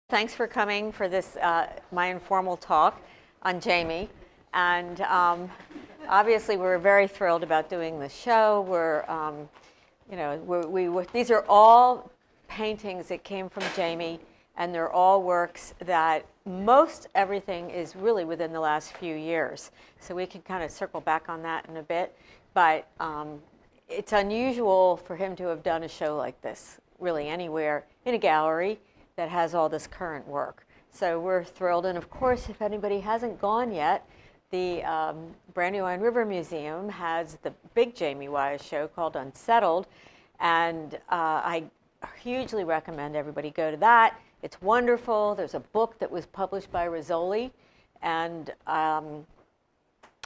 Thanks for coming for this, my informal talk on Jamie. And obviously, we're very thrilled about doing this show. These are all paintings that came from Jamie, and they're all works that most everything is really within the last few years. So we can kind of circle back on that in a bit. But it's unusual for him to have done a show like this, really anywhere, in a gallery that has all this current work. So we're thrilled. And of course, if anybody hasn't gone yet, the Brandywine Museum has the big Jamie Wyeth show called Unsettled. And I hugely recommend everybody go to that. It's wonderful. There's a book that was published by Rizzoli, and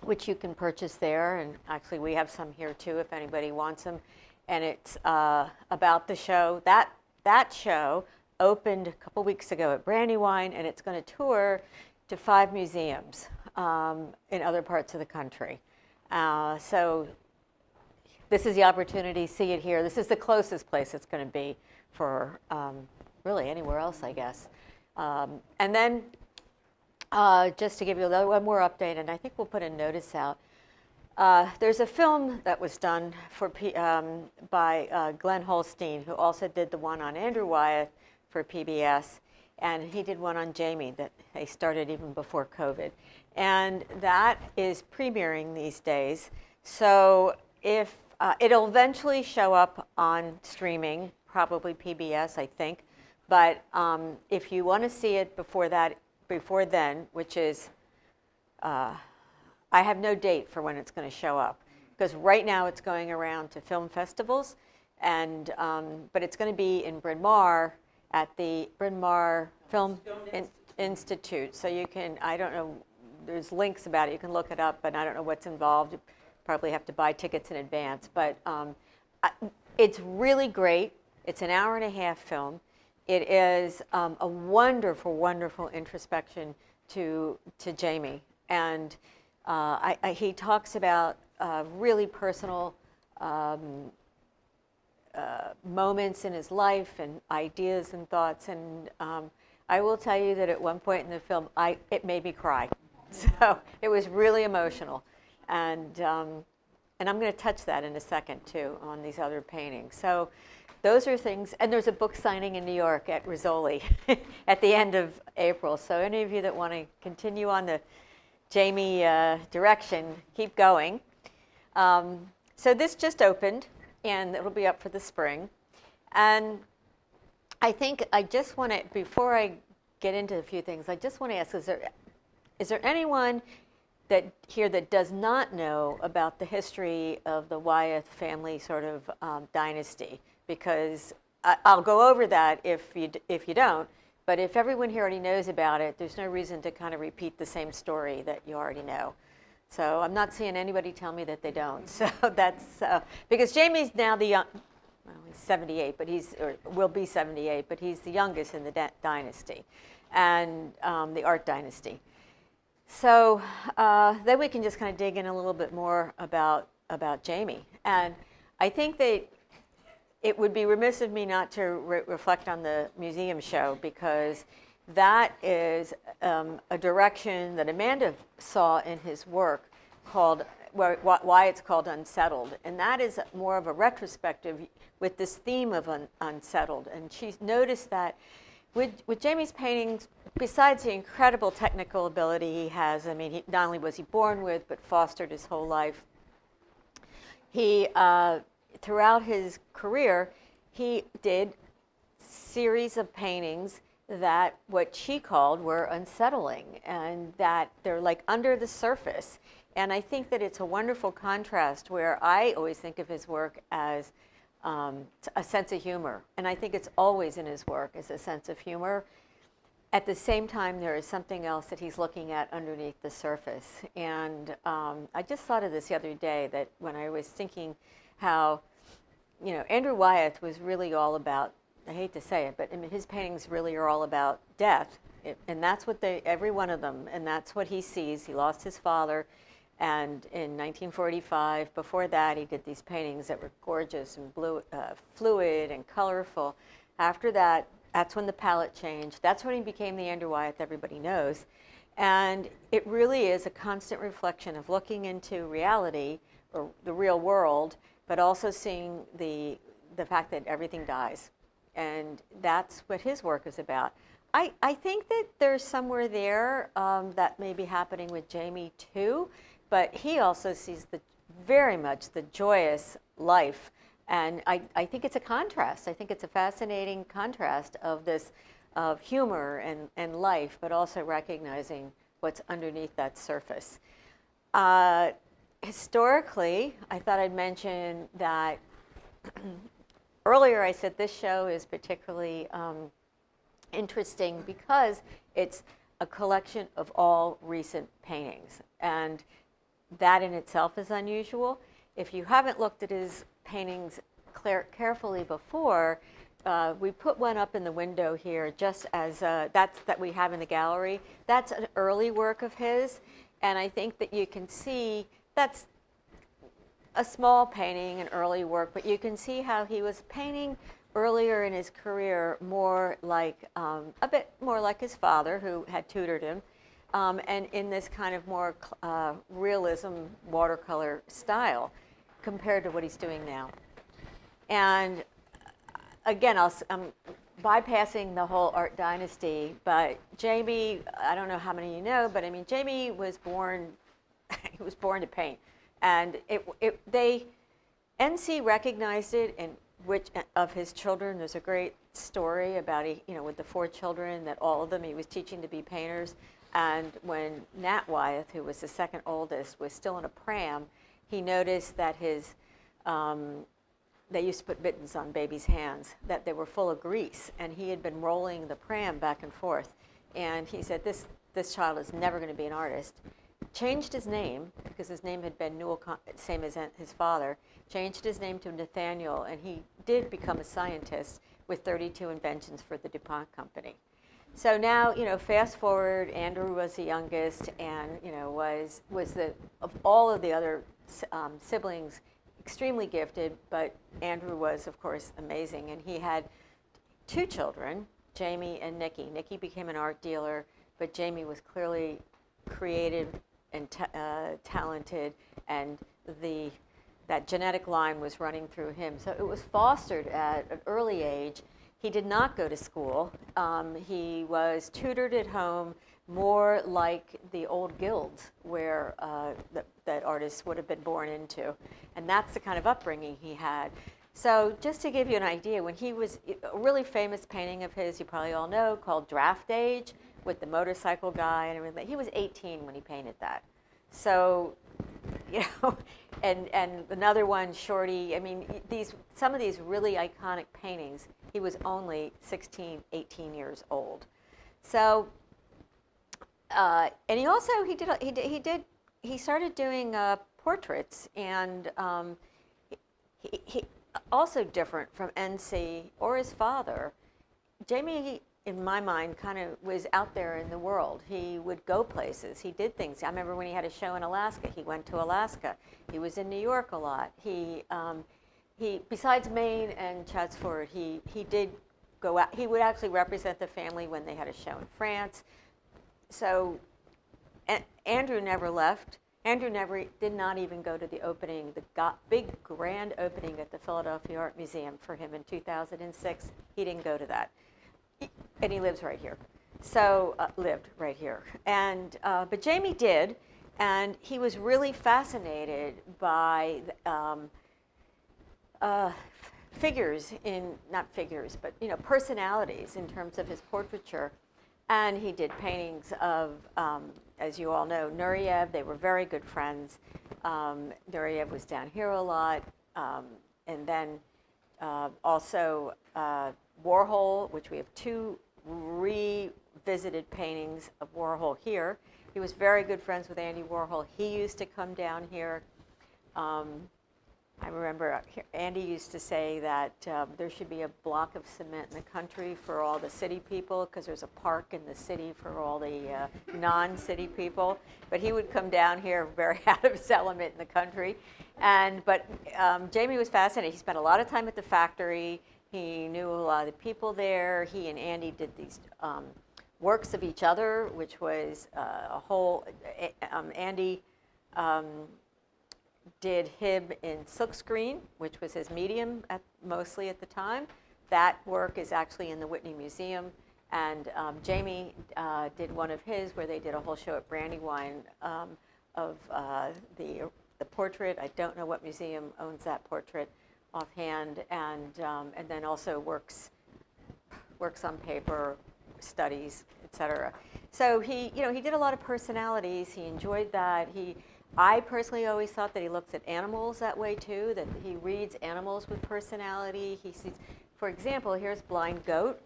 which you can purchase there. And actually, we have some here too if anybody wants them. And it's about the show. That show opened a couple weeks ago at Brandywine, and it's going to tour to 5 museums in other parts of the country. So this is the opportunity to see it here. This is the closest place it's going to be for really anywhere else, I guess. And then just to give you one more update, and I think we'll put a notice out. There's a film that was done by Glenn Holstein, who also did the one on Andrew Wyeth for PBS, and he did one on Jamie that they started even before COVID. And that is premiering these days. So if it'll eventually show up on streaming, probably PBS, I think. But if you want to see it before then, which is, I have no date for when it's going to show up, because right now it's going around to film festivals, and but it's going to be in Bryn Mawr at the Bryn Mawr Film Institute. So you can, I don't know, there's links about it. You can look it up, but I don't know what's involved. You probably have to buy tickets in advance. But it's really great. It's an hour-and-a-half film. It is a wonderful, wonderful introspection to Jamie. And he talks about really personal moments in his life and ideas and thoughts. And I will tell you that at one point in the film, it made me cry. So it was really emotional. And I'm going to touch that in a second, too, on these other paintings. So those are things. And there's a book signing in New York at Rizzoli at the end of April. So any of you that want to continue on the Jamie direction, keep going. So this just opened, and it'll be up for the spring. And I think I just want to, before I get into a few things, I just want to ask, is there anyone here that does not know about the history of the Wyeth family sort of dynasty? Because I'll go over that if you don't. But if everyone here already knows about it, there's no reason to kind of repeat the same story that you already know. So I'm not seeing anybody tell me that they don't. So that's because Jamie's now the young. Well, he's 78, but will be 78, but he's the youngest in the dynasty, and the art dynasty. So then we can just kind of dig in a little bit more about Jamie. And I think that it would be remiss of me not to reflect on the museum show, because that is a direction that Amanda saw in his work called, why it's called Unsettled. And that is more of a retrospective with this theme of unsettled. And she noticed that with Jamie's paintings, besides the incredible technical ability he has, I mean, not only was he born with, but fostered his whole life, he, throughout his career, he did series of paintings that what she called were unsettling, and that they're like under the surface. And I think that it's a wonderful contrast, where I always think of his work as a sense of humor. And I think it's always in his work as a sense of humor. At the same time, there is something else that he's looking at underneath the surface. And I just thought of this the other day, that when I was thinking how, Andrew Wyeth was really all about, I hate to say it, but I mean, his paintings really are all about death. And that's what every one of them, and that's what he sees. He lost his father, and in 1945, before that, he did these paintings that were gorgeous and fluid and colorful. After that, That's when the palette changed. That's when he became the Andrew Wyeth everybody knows. And it really is a constant reflection of looking into reality, or the real world, but also seeing the fact that everything dies. And that's what his work is about. I think that there's somewhere there that may be happening with Jamie too, but he also sees very much the joyous life. And I think it's a contrast. I think it's a fascinating contrast of this, of humor and life, but also recognizing what's underneath that surface. Historically, I thought I'd mention that earlier I said this show is particularly interesting because it's a collection of all recent paintings, and that in itself is unusual. If you haven't looked at his paintings carefully before, we put one up in the window here just as that we have in the gallery. That's an early work of his, and I think that you can see that's a small painting, an early work, but you can see how he was painting earlier in his career more like, a bit more like his father, who had tutored him, and in this kind of more realism watercolor style compared to what he's doing now. And again, I'm bypassing the whole art dynasty, but Jamie, I don't know how many of you know, but I mean, Jamie was born, he was born to paint. And NC recognized it in which of his children. There's a great story about, with the 4 children, that all of them he was teaching to be painters. And when Nat Wyeth, who was the second oldest, was still in a pram, he noticed that they used to put mittens on babies' hands, that they were full of grease, and he had been rolling the pram back and forth. And he said, this child is never going to be an artist. Changed his name, because his name had been Newell, same as his father, changed his name to Nathaniel, and he did become a scientist with 32 inventions for the DuPont company. So now, fast forward, Andrew was the youngest, and was of all of the other siblings, extremely gifted, but Andrew was, of course, amazing, and he had 2 children, Jamie and Nikki. Nikki became an art dealer, but Jamie was clearly creative and talented, and that genetic line was running through him. So it was fostered at an early age. He did not go to school. He was tutored at home, more like the old guilds where that artists would have been born into. And that's the kind of upbringing he had. So just to give you an idea, when he was, a really famous painting of his, you probably all know, called Draft Age, with the motorcycle guy and everything. He was 18 when he painted that. So, and another one, Shorty. I mean, some of these really iconic paintings, he was only 16, 18 years old. So, and he also he started doing portraits, and he also different from NC or his father. Jamie, in my mind, kind of was out there in the world. He would go places. He did things. I remember when he had a show in Alaska, he went to Alaska. He was in New York a lot. He besides Maine and Chatsford, he did go out. He would actually represent the family when they had a show in France. So Andrew never left. Andrew did not even go to the opening, the big grand opening at the Philadelphia Art Museum for him in 2006. He didn't go to that. And he lives right here. So, lived right here. And, but Jamie did, and he was really fascinated by figures not figures, but, personalities in terms of his portraiture. And he did paintings of, as you all know, Nureyev. They were very good friends. Nureyev was down here a lot. And then also Warhol, which we have 2 revisited paintings of Warhol here. He was very good friends with Andy Warhol. He used to come down here. I remember Andy used to say that there should be a block of cement in the country for all the city people, because there's a park in the city for all the non-city people. But he would come down here very out of his element in the country. But Jamie was fascinated. He spent a lot of time at the factory. He knew a lot of the people there. He and Andy did these works of each other, which was a whole, Andy did him in silkscreen, which was his medium mostly at the time. That work is actually in the Whitney Museum. And Jamie did one of his where they did a whole show at Brandywine of the portrait. I don't know what museum owns that portrait offhand. And then also works on paper, studies, etc. So he did a lot of personalities. He enjoyed that. I personally always thought that he looks at animals that way too, that he reads animals with personality. He sees, for example, here's Blind Goat.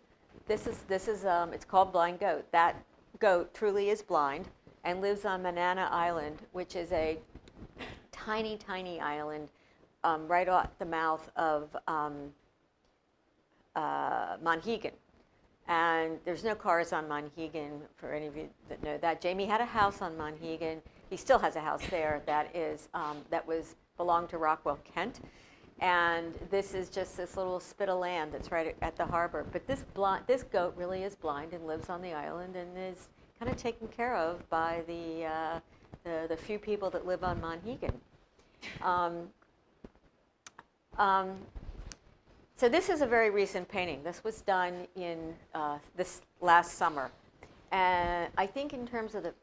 This is it's called Blind Goat. That goat truly is blind and lives on Manana Island, which is a tiny, tiny island right off the mouth of Monhegan. And there's no cars on Monhegan, for any of you that know that. Jamie had a house on Monhegan. He still has a house there that belonged to Rockwell Kent. And this is just this little spit of land that's right at the harbor. But this goat really is blind and lives on the island and is kind of taken care of by the few people that live on Monhegan. So this is a very recent painting. This was done in this last summer. And I think in terms of the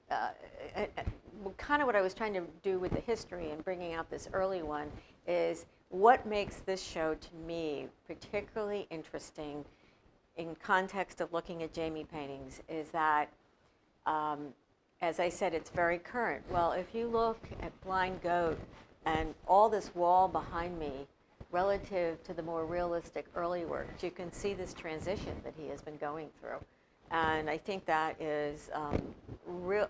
kind of what I was trying to do with the history and bringing out this early one is what makes this show to me particularly interesting in context of looking at Jamie paintings is that, as I said, it's very current. Well, if you look at Blind Goat and all this wall behind me relative to the more realistic early works, you can see this transition that he has been going through. And I think that is real.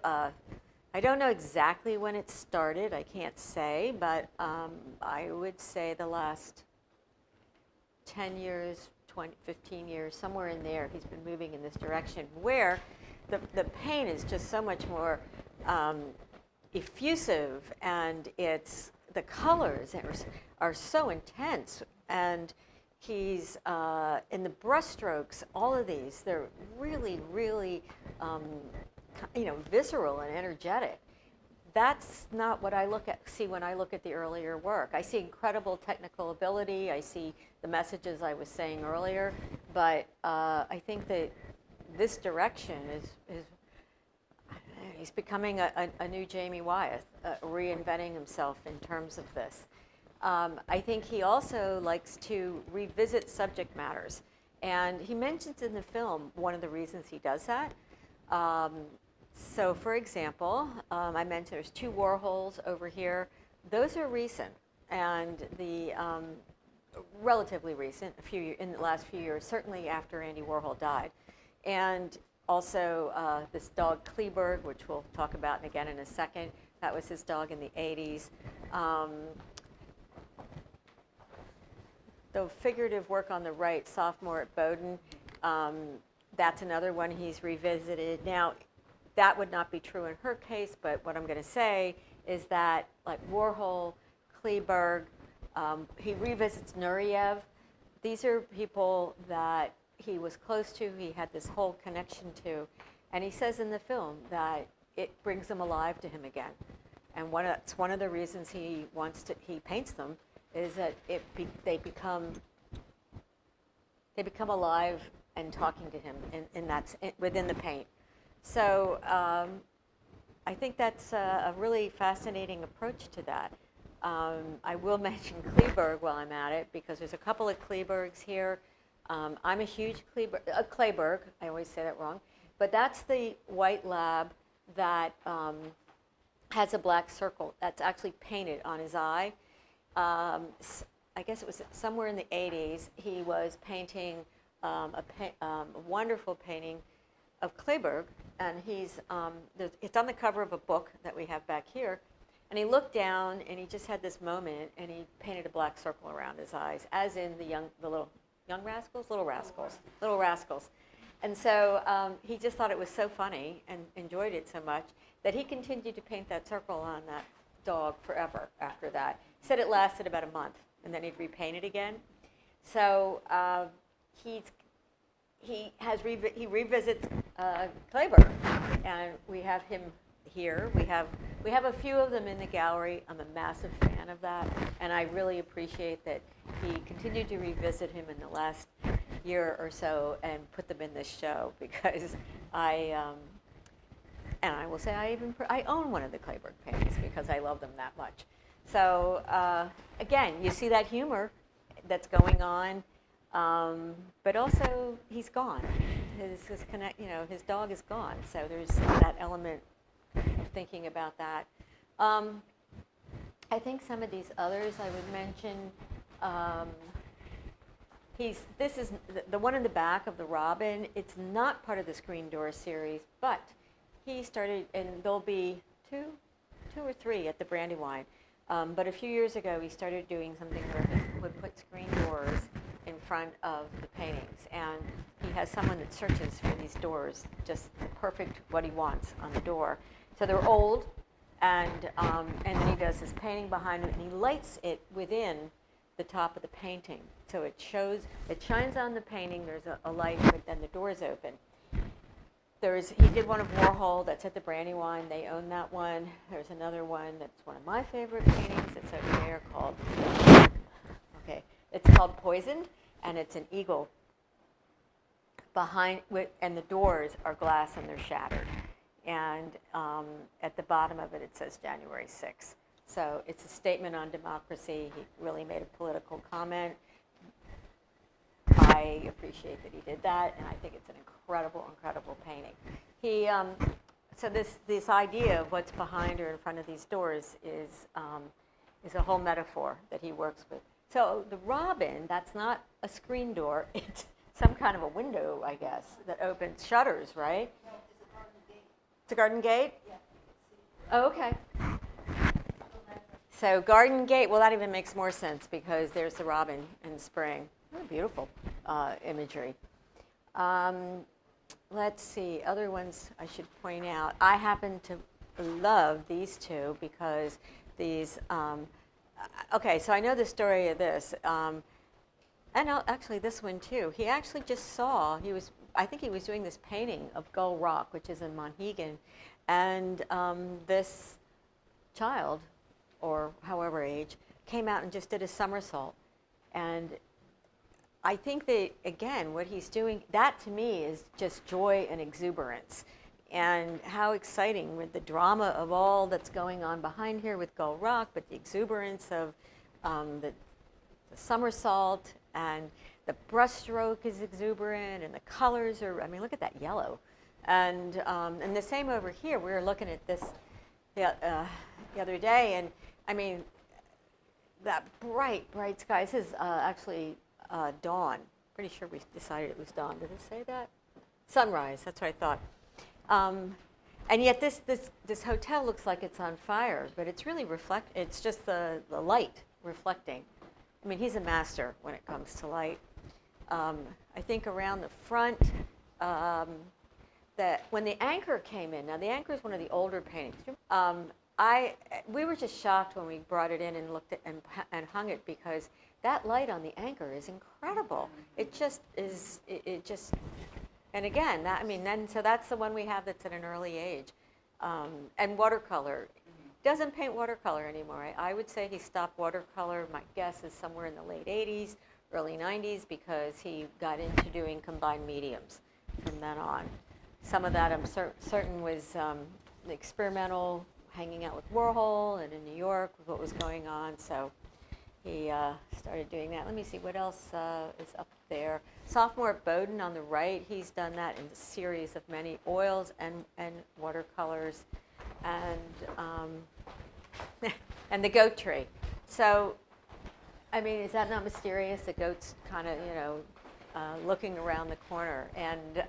I don't know exactly when it started, I can't say, but I would say the last 10 years, 20, 15 years, somewhere in there, he's been moving in this direction where the paint is just so much more effusive, and the colors are so intense, and he's in the brushstrokes, all of these, they're really, really visceral and energetic. That's not what I see when I look at the earlier work. I see incredible technical ability. I see the messages I was saying earlier, but I think that this direction is he's becoming a new Jamie Wyeth, reinventing himself in terms of this. I think he also likes to revisit subject matters, and he mentions in the film one of the reasons he does that. So, for example, I mentioned there's 2 Warhols over here. Those are recent, and relatively recent, in the last few years, certainly after Andy Warhol died. And also this dog Kleberg, which we'll talk about again in a second. That was his dog in the 80s. The figurative work on the right, Sophomore at Bowdoin, that's another one he's revisited. Now, that would not be true in her case, but what I'm going to say is that, like Warhol, Kleberg, he revisits Nureyev. These are people that he was close to, he had this whole connection to, and he says in the film that it brings them alive to him again. And it's one of the reasons he paints them, is that they become alive and talking to him, and that's within the paint. So I think that's a really fascinating approach to that. I will mention Kleberg while I'm at it, because there's a couple of Klebergs here. I'm a huge Kleberg, I always say that wrong, but that's the white lab that has a black circle that's actually painted on his eye. I guess it was somewhere in the 80s, he was painting a wonderful painting of Kleberg, and it's on the cover of a book that we have back here, and he looked down and he just had this moment and he painted a black circle around his eyes, as in little rascals. And so he just thought it was so funny and enjoyed it so much that he continued to paint that circle on that dog forever after that. He said it lasted about a month, and then he'd repaint it again. So he revisits Kleber, and we have him here. We have a few of them in the gallery. I'm a massive fan of that, and I really appreciate that he continued to revisit him in the last year or so and put them in this show, because and I will say I own one of the Kleber paintings because I love them that much. So again, you see that humor that's going on, but also he's gone. His dog is gone. So there's that element of thinking about that. I think some of these others I would mention. This is the one in the back of the Robin. It's not part of the Screen Door series, but he started, and there'll be two or three at the Brandywine. But a few years ago, he started doing something where he would put screen doors in front of the paintings, and he has someone that searches for these doors, just the perfect what he wants on the door. So they're old, and then he does his painting behind him, and he lights it within the top of the painting. So it shines on the painting, there's a light, but then the door's open. He did one of Warhol that's at the Brandywine, they own that one. There's another one that's one of my favorite paintings, it's over there called, it's called Poisoned, and it's an eagle behind, and the doors are glass and they're shattered. And at the bottom of it, it says January 6th. So it's a statement on democracy. He really made a political comment. I appreciate that he did that, and I think it's an incredible, incredible painting. So this idea of what's behind or in front of these doors is a whole metaphor that he works with. So the Robin, that's not a screen door. It's some kind of a window, I guess, that opens shutters, right? No, it's a garden gate. It's a garden gate? Yeah. Oh, okay. So garden gate, well, that even makes more sense because there's the robin in spring. Oh, beautiful imagery. Let's see, other ones I should point out. I happen to love these two because these, okay, so I know the story of this. And actually this one too. He actually just saw, I think he was doing this painting of Gull Rock, which is in Monhegan, and this child, or however age, came out and just did a somersault. And I think that, again, what he's doing, that to me is just joy and exuberance. And how exciting with the drama of all that's going on behind here with Gull Rock, but the exuberance of the somersault, and the brushstroke is exuberant, and the colors are, I mean, look at that yellow. And the same over here, we were looking at this the other day, and I mean, that bright, bright sky. This is actually dawn. Pretty sure we decided it was dawn. Did it say that? Sunrise, that's what I thought. And yet this hotel looks like it's on fire, but it's really it's just the light reflecting. I mean, he's a master when it comes to light. I think around the front, that when the anchor came in, now the anchor is one of the older paintings. We were just shocked when we brought it in and looked at and hung it, because that light on the anchor is incredible. It just is. It just, and again, so that's the one we have that's at an early age, and watercolor. Doesn't paint watercolor anymore. I would say he stopped watercolor. My guess is somewhere in the late 80s, early 90s, because he got into doing combined mediums from then on. Some of that I'm certain was experimental, hanging out with Warhol and in New York with what was going on. So he started doing that. Let me see what else is up there. Sophomore Bowden on the right, he's done that in a series of many oils and watercolors. And the goat tree. So, I mean, is that not mysterious? The goat's kind of, looking around the corner. And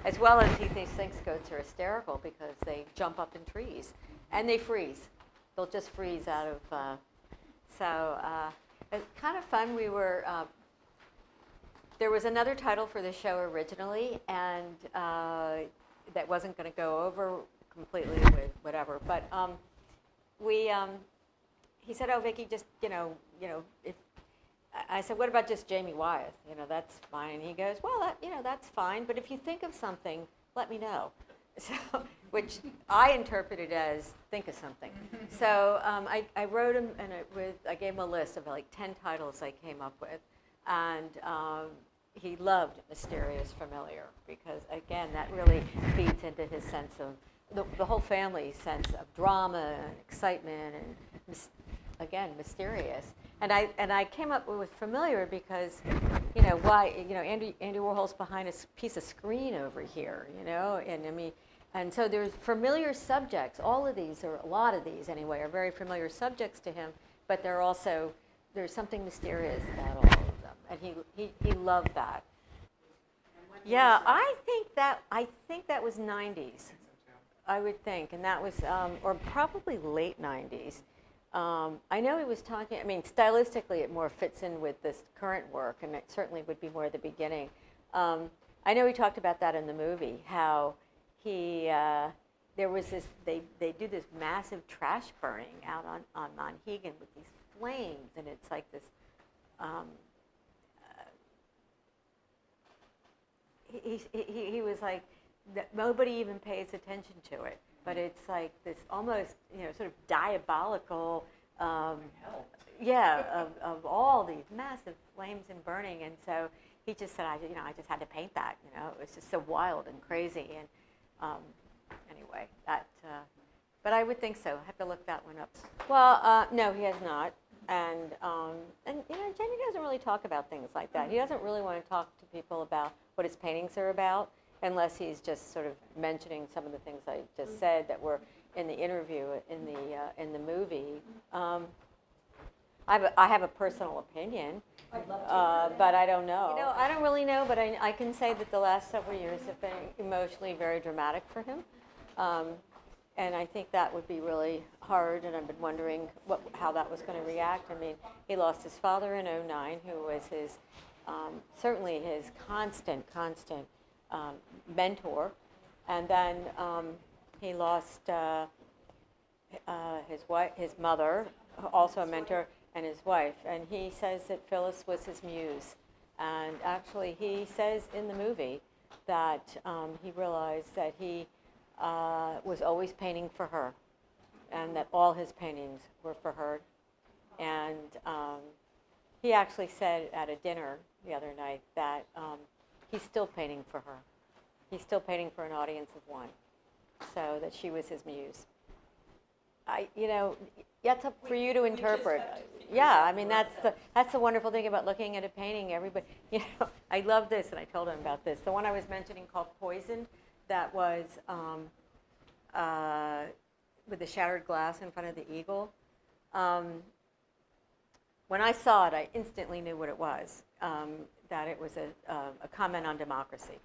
as well as he thinks goats are hysterical because they jump up in trees. And they freeze. They'll just freeze out of... it's kind of fun. We were... there was another title for the show originally, and that wasn't going to go over completely with whatever, but he said, "Oh, Vickie, just if I said, what about just Jamie Wyeth? You know, that's fine. And he goes, well, that's fine. But if you think of something, let me know. So, which I interpreted as think of something. So I wrote him, and I gave him a list of like 10 titles I came up with, and he loved mysterious, familiar, because again, that really feeds into his sense of the whole family's sense of drama and excitement and again, mysterious. And I came up with familiar because, Andy Warhol's behind a piece of screen over here, and I mean, and so there's familiar subjects. All of these, or a lot of these anyway, are very familiar subjects to him, but there's something mysterious about all of them, and he loved that. Yeah, I think that was 90s, I would think, and that was, or probably late 90s. I know he was talking, I mean, stylistically it more fits in with this current work, and it certainly would be more at the beginning. I know he talked about that in the movie, how there was this, they do this massive trash burning out on Monhegan with these flames, and it's like this, he was like, nobody even pays attention to it. But it's like this almost, sort of diabolical, of all these massive flames and burning. And so he just said, I just had to paint that. It was just so wild and crazy. And anyway, but I would think so. I have to look that one up. Well, no, he has not. And Jamie doesn't really talk about things like that. He doesn't really want to talk to people about what his paintings are about, unless he's just sort of mentioning some of the things I just said that were in the interview in the movie. I have a personal opinion, but I don't know. I don't really know, but I can say that the last several years have been emotionally very dramatic for him, and I think that would be really hard. And I've been wondering how that was going to react. I mean, he lost his father in '09, who was his certainly his constant. Mentor, and then he lost his wife, his mother, also a mentor, and his wife. And he says that Phyllis was his muse. And actually, he says in the movie that he realized that he was always painting for her, and that all his paintings were for her. And he actually said at a dinner the other night that he's still painting for her. He's still painting for an audience of one, so that she was his muse. That's up for you to interpret. Yeah, I mean that's the wonderful thing about looking at a painting. Everybody, I love this, and I told him about this. The one I was mentioning called Poisoned, that was with the shattered glass in front of the eagle. When I saw it, I instantly knew what it was. That it was a comment on democracy.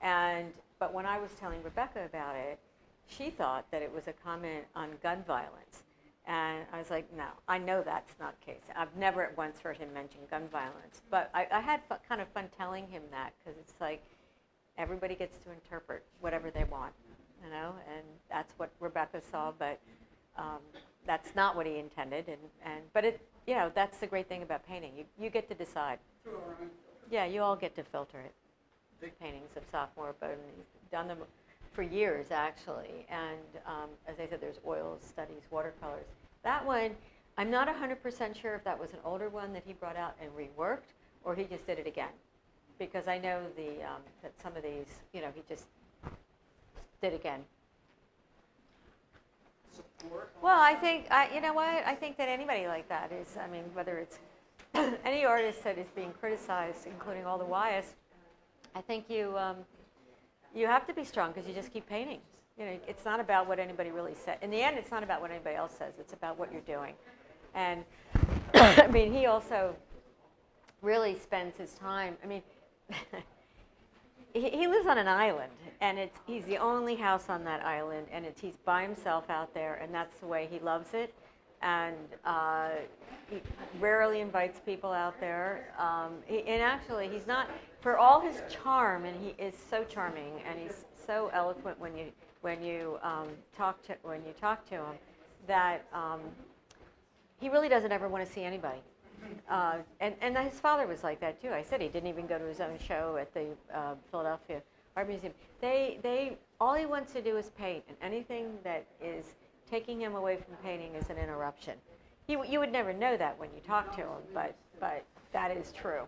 But when I was telling Rebecca about it, she thought that it was a comment on gun violence. And I was like, no, I know that's not the case. I've never at once heard him mention gun violence. But I had kind of fun telling him that, because it's like everybody gets to interpret whatever they want, and that's what Rebecca saw, but that's not what he intended. But that's the great thing about painting. You get to decide. Yeah, you all get to filter it. Paintings of sophomore Bowden. He's done them for years, actually. And as I said, there's oils, studies, watercolors. That one, I'm not 100% sure if that was an older one that he brought out and reworked, or he just did it again. Because I know that some of these, he just did again. Support? Well, I think, I think that anybody like that is, I mean, whether it's any artist that is being criticized, including all the Wyeths, I think you have to be strong, because you just keep painting. It's not about what anybody really said. In the end, it's not about what anybody else says. It's about what you're doing. And I mean, he also really spends his time. I mean, he lives on an island, and he's the only house on that island, and he's by himself out there, and that's the way he loves it. And he rarely invites people out there. And actually, he's not, for all his charm, and he is so charming, and he's so eloquent when you talk to him, that he really doesn't ever want to see anybody. And his father was like that too. I said he didn't even go to his own show at the Philadelphia Art Museum. All he wants to do is paint, and anything that is taking him away from painting is an interruption. You would never know that when you talk to him, but that is true.